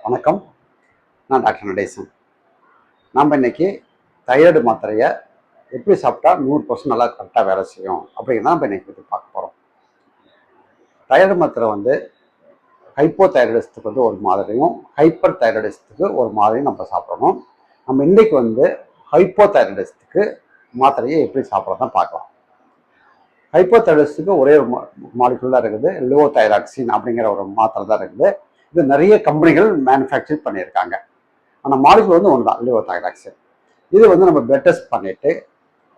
வணக்கம். நான் டாக்டர் நடேசன். நம்ம இன்னைக்கு தைராய்டு மாத்திரையை எப்படி சாப்பிட்டா 100% நல்லா கரெக்டாக வேலை செய்யும் அப்படிங்கிறத நம்ம இன்னைக்கு பற்றி பார்க்க போகிறோம். தைராய்டு மாத்திரை வந்து ஹைப்போ தைராய்டிசத்துக்கு வந்து ஒரு மாதிரியும் ஹைப்பர் தைராய்டிசத்துக்கு ஒரு மாதிரியும் நம்ம சாப்பிடணும். நம்ம இன்றைக்கு வந்து ஹைப்போ தைராய்டிசத்துக்கு மாத்திரையை எப்படி சாப்பிட்றதான் பார்க்கலாம். ஹைப்போ தைராய்டிசத்துக்கு ஒரே ஒரு மாலிகுல் தான் இருக்குது, லெவோதைராக்சின் அப்படிங்கிற ஒரு மாத்திரை தான் இருக்குது. இது நிறைய கம்பெனிகள் மேனுஃபேக்சர் பண்ணியிருக்காங்க. ஆனால் மாலிகுல் வந்து ஒன்று தான், லெவோதைராக்சின். இது வந்து நம்ம பிளட் டெஸ்ட் பண்ணிவிட்டு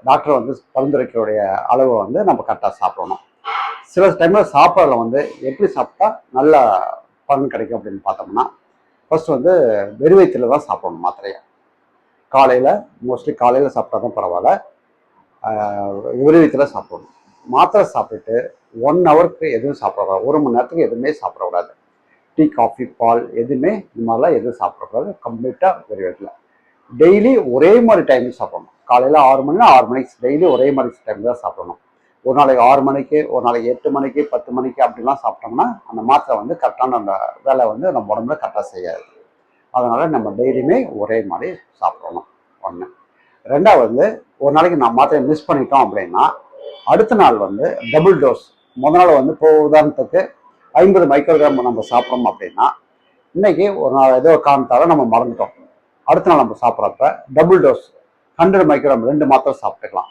டாக்டர் வந்து பரிந்துரைக்கக்கூடிய அளவை வந்து நம்ம கரெக்டாக சாப்பிடணும். சில டைமில் சாப்பிட்றதுல வந்து எப்படி சாப்பிட்டா நல்ல பலன் கிடைக்கும் அப்படின்னு பார்த்தோம்னா, ஃபர்ஸ்ட் வந்து வெறும் வயிற்றுல தான் சாப்பிடணும் மாத்திரையை. காலையில் மோஸ்ட்லி காலையில் சாப்பிட்டா தான் பரவாயில்ல, வெறும் வயிற்றுல சாப்பிடணும். மாத்திரை சாப்பிட்டுட்டு 1 ஹவருக்கு எதுவும் சாப்பிடக்கூடாது, 1 மணி நேரத்துக்கு எதுவுமே சாப்பிடக்கூடாது. டீ, காஃபி, பால் எதுவுமே இந்த மாதிரிலாம் எதுவும் சாப்பிடக்கூடாது. கம்ப்ளீட்டாக வெறும் வயிற்றுல டெய்லி ஒரே மாதிரி டைமுக்கு சாப்பிடணும். காலையில் 6 மணினா 6 மணிக்கு டெய்லி ஒரே மாதிரி டைம் தான் சாப்பிடணும். ஒரு நாளைக்கு 6 மணிக்கு, ஒரு நாளைக்கு 8 மணிக்கு, 10 மணிக்கு அப்படிலாம் சாப்பிட்டோம்னா அந்த மாத்திரை வந்து கரெக்டான அந்த வேலை வந்து நம்ம உடம்புல கரெக்டாக செய்யாது. அதனால் நம்ம டெய்லியுமே ஒரே மாதிரி சாப்பிடணும். ஒன்று. ரெண்டாவது வந்து ஒரு நாளைக்கு நான் மாத்திரையை மிஸ் பண்ணிட்டோம் அப்படின்னா அடுத்த நாள் வந்து டபுள் டோஸ். முதல் நாள் வந்து இப்போ உதாரணத்துக்கு 50 மைக்ரோகிராம் நம்ம சாப்பிட்றோம் அப்படின்னா இன்னைக்கு ஒரு நாள் ஏதோ காரணத்தால நம்ம மறந்துட்டோம். அடுத்த நாள் நம்ம சாப்பிட்றப்ப டபுள் டோஸ் 100 மைக்ரோகிராம் 2 மாத்திரை சாப்பிட்டுக்கலாம்.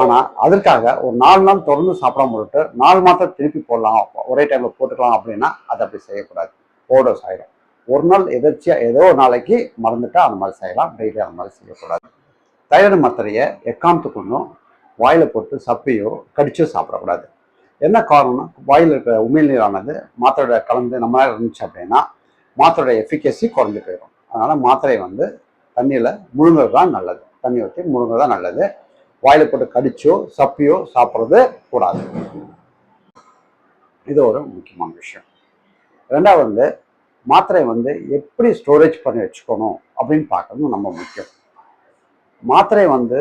ஆனால் அதற்காக ஒரு 4 நாள் தொடர்ந்து சாப்பிடாம விட்டு 4 மாத்திரை திருப்பி போடலாம், ஒரே டைமில் போட்டுக்கலாம் அப்படின்னா அதை அப்படி செய்யக்கூடாது. ஓவர்டோஸ் ஆகிடும். ஒரு நாள் எதிர்ச்சியாக ஏதோ ஒரு நாளைக்கு மறந்துட்டா அந்த மாதிரி செய்யலாம், டெய்லி அந்த மாதிரி செய்யக்கூடாது. தைராய்டு மாத்திரையை எக்காரணத்துக்கு ஒன்றும் வாயில் போட்டு சப்பையோ கடிச்சோ சாப்பிடக்கூடாது. என்ன காரணம்னா, வாயில் இருக்கிற உமிழ்நீரானது மாத்திரையோட கலந்து நம்ம இருந்துச்சு அப்படின்னா மாத்திரையோட எஃபிகசி குறைஞ்சி போயிடும். அதனால் மாத்திரையை வந்து தண்ணியில் முழுங்கிறது தான் நல்லது, தண்ணி ஊற்றி முழுங்கிறது தான் நல்லது. வாயில் போட்டு கடிச்சோ சப்பியோ சாப்பிட்றது கூடாது. இது ஒரு முக்கியமான விஷயம். ரெண்டாவது வந்து மாத்திரையை வந்து எப்படி ஸ்டோரேஜ் பண்ணி வச்சுக்கணும் அப்படின்னு பார்க்கறது ரொம்ப முக்கியம். மாத்திரை வந்து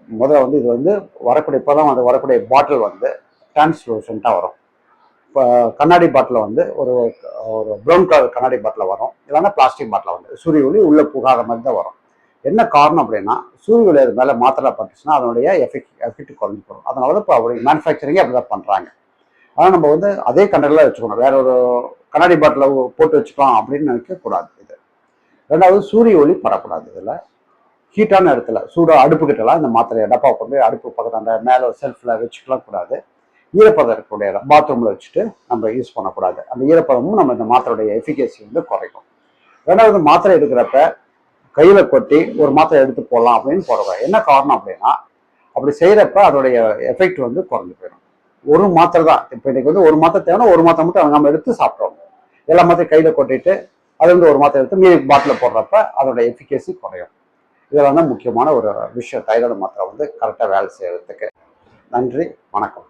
முதல்ல வந்து இது வந்து வரக்கூடிய இப்போதான் வந்து வரக்கூடிய பாட்டில் வந்து டிரான்ஸ்லூசன்ட்டாக வரும். இப்போ கண்ணாடி பாட்டில் வந்து ஒரு ப்ரௌன் கலர் கண்ணாடி பாட்டில் வரும், இல்லைன்னா பிளாஸ்டிக் பாட்டில் வந்து சூரிய ஒளி உள்ளே புகாத மாதிரி தான் வரும். என்ன காரணம் அப்படின்னா, சூரிய ஒளி அது மேலே மாத்திரை பட்டுச்சுன்னா அதனுடைய எஃபெக்ட் குறைஞ்சி போடும். அதனால தான் இப்போ அப்படி மேனுஃபேக்சரிங்கே அப்படி தான் பண்ணுறாங்க. ஆனால் நம்ம வந்து அதே கண்டரில் வச்சுக்கணும், வேற ஒரு கண்ணாடி பாட்டில் போட்டு வச்சுக்கலாம் அப்படின்னு நினைக்கக்கூடாது. இது ரெண்டாவது, சூரிய ஒளி படக்கூடாது. இதில் ஹீட்டான இடத்துல சூடாக அடுப்பு கிட்டலாம் இந்த மாத்திரையை டப்பா கொண்டு அடுப்பு பக்கத்தாண்ட மேலே செல்ஃபில் வச்சுக்கலாம் கூடாது. ஈரப்பதம் இருக்கக்கூடிய இடம் பாத்ரூமில் வச்சுட்டு நம்ம யூஸ் பண்ணக்கூடாது. அந்த ஈரப்பதமும் நம்ம இந்த மாத்திரையுடைய எஃபிகசி வந்து குறைக்கும். ரெண்டாவது, மாத்திரை எடுக்கிறப்ப கையில் கொட்டி ஒரு மாத்திரை எடுத்து போடலாம் அப்படின்னு போடுவாங்க. என்ன காரணம் அப்படின்னா, அப்படி செய்கிறப்ப அதோடைய எஃபெக்ட் வந்து குறைஞ்சி போயிடும். ஒரு மாத்திரை தான் இப்போ இன்னைக்கு வந்து ஒரு மாத்திரை தேவைன்னா ஒரு மாத்திரை மட்டும் நம்ம எடுத்து சாப்பிட்றோம். எல்லா மாத்திரையும் கையில் கொட்டிட்டு அது வந்து ஒரு மாத்திரை எடுத்து மீதி பாட்டில் போடுறப்ப அதோட எஃபிகசி குறையும். இதெல்லாம் தான் முக்கியமான ஒரு விஷயம் தைராய்டு மாத்திரை வந்து கரெக்டாக வேலை செய்யறதுக்கு. நன்றி, வணக்கம்.